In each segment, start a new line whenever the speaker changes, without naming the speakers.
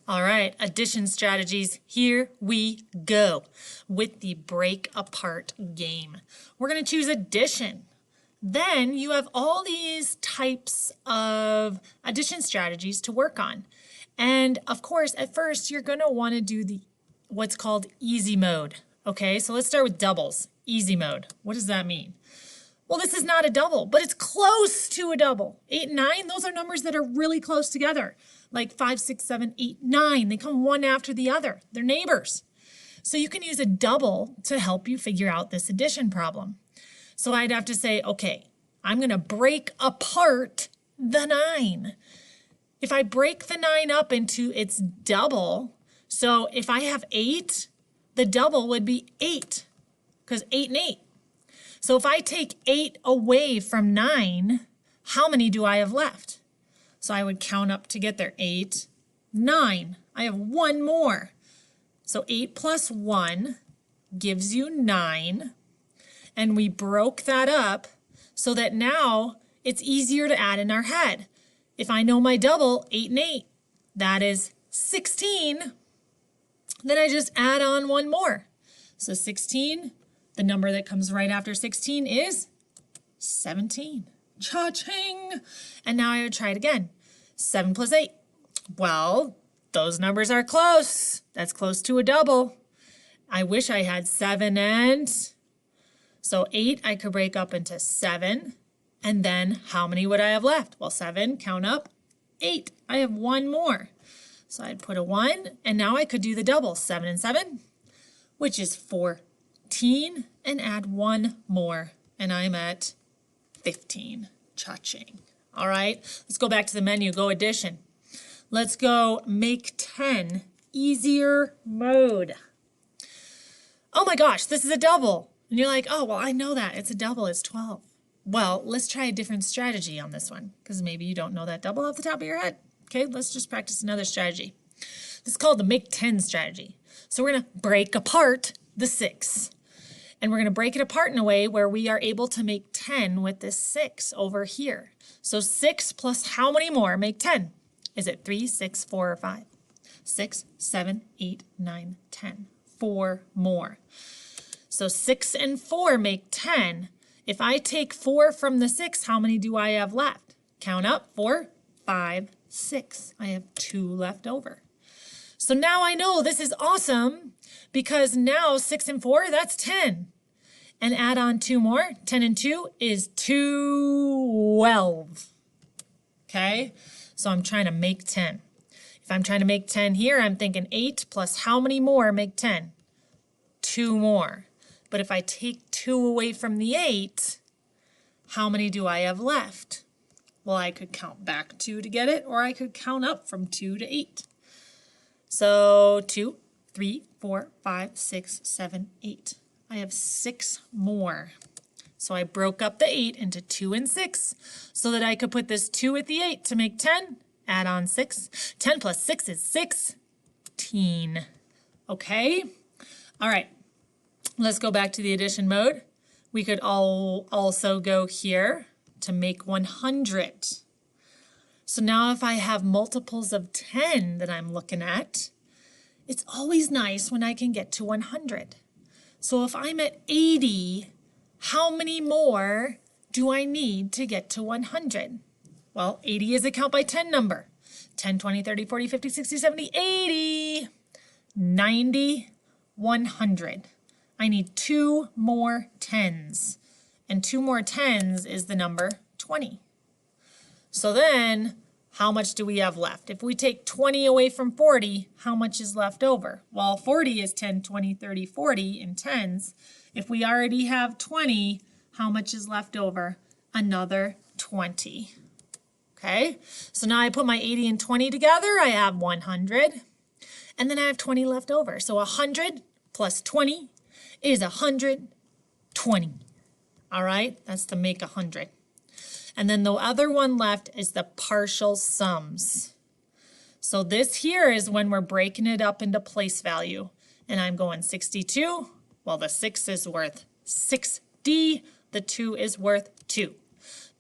All right, addition strategies, here we go with the break apart game. We're going to choose addition. Then you have all these types of addition strategies to work on. And of course, at first, you're going to want to do what's called easy mode. Okay, so let's start with doubles. Easy mode. What does that mean? Well, this is not a double, but it's close to a double. 8 and 9, those are numbers that are really close together. Like 5, 6, 7, 8, 9. They come one after the other. They're neighbors. So you can use a double to help you figure out this addition problem. So I'd have to say, okay, I'm going to break apart the 9. If I break the 9 up into its double, so if I have 8, the double would be 8, because 8 and 8. So if I take 8 away from 9, how many do I have left? So I would count up to get there. 8, 9. I have one more. So 8 plus 1 gives you 9. And we broke that up so that now it's easier to add in our head. If I know my double, 8 and 8, that is 16. Then I just add on one more. So 16, the number that comes right after 16 is 17. Cha-ching! And now I would try it again. 7 plus 8. Well, those numbers are close. That's close to a double. I wish I had 7 and... So 8 I could break up into 7. And then how many would I have left? Well, 7, count up, 8. I have one more. So I'd put a 1, and now I could do the double. 7 and 7, which is 14, and add one more, and I'm at 15. Cha-ching. All right, let's go back to the menu. Go addition. Let's go make 10. Easier mode. Oh my gosh, this is a double. And you're like, oh, well, I know that. It's a double. It's 12. Well, let's try a different strategy on this one, because maybe you don't know that double off the top of your head. Okay, let's just practice another strategy. This is called the make 10 strategy. So we're going to break apart the 6. And we're going to break it apart in a way where we are able to make 10 with this 6 over here. So 6 plus how many more make 10? Is it 3, 6, 4, or 5? 6, 7, 8, 9, 10. 4 more. So 6 and 4 make 10. If I take 4 from the 6, how many do I have left? Count up. 4, 5, 6. I have 2 left over. So now I know this is awesome because now 6 and 4, that's 10. And add on 2 more. 10 and 2 is 12. Okay? So I'm trying to make 10. If I'm trying to make 10 here, I'm thinking 8 plus how many more make 10? 2 more. But if I take 2 away from the 8, how many do I have left? Well, I could count back 2 to get it, or I could count up from 2 to 8. So 2, 3, 4, 5, 6, 7, 8. I have 6 more. So I broke up the 8 into 2 and 6 so that I could put this 2 with the 8 to make 10. Add on 6. 10 plus 6 is 16. Okay? All right. Let's go back to the addition mode. We could also go here to make 100. So now if I have multiples of 10 that I'm looking at, it's always nice when I can get to 100. So if I'm at 80, how many more do I need to get to 100? Well, 80 is a count by 10 number. 10, 20, 30, 40, 50, 60, 70, 80, 90, 100. I need 2 more 10s. And 2 more 10s is the number 20. So then, how much do we have left? If we take 20 away from 40, how much is left over? Well, 40 is 10, 20, 30, 40 in 10s. If we already have 20, how much is left over? Another 20. Okay, so now I put my 80 and 20 together, I have 100. And then I have 20 left over. So 100 plus 20 is 120. All right, that's the make 100. And then the other one left is the partial sums. So this here is when we're breaking it up into place value. And I'm going 62. Well, the 6 is worth 60. The 2 is worth 2.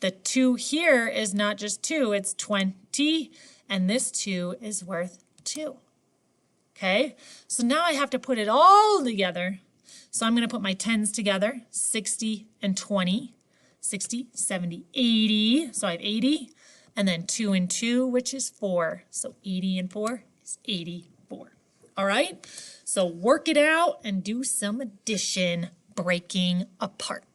The 2 here is not just 2, it's 20. And this 2 is worth 2. Okay, so now I have to put it all together. So I'm going to put my 10s together, 60 and 20, 60, 70, 80. So I have 80, and then 2 and 2, which is 4. So 80 and 4 is 84. All right, so work it out and do some addition, breaking apart.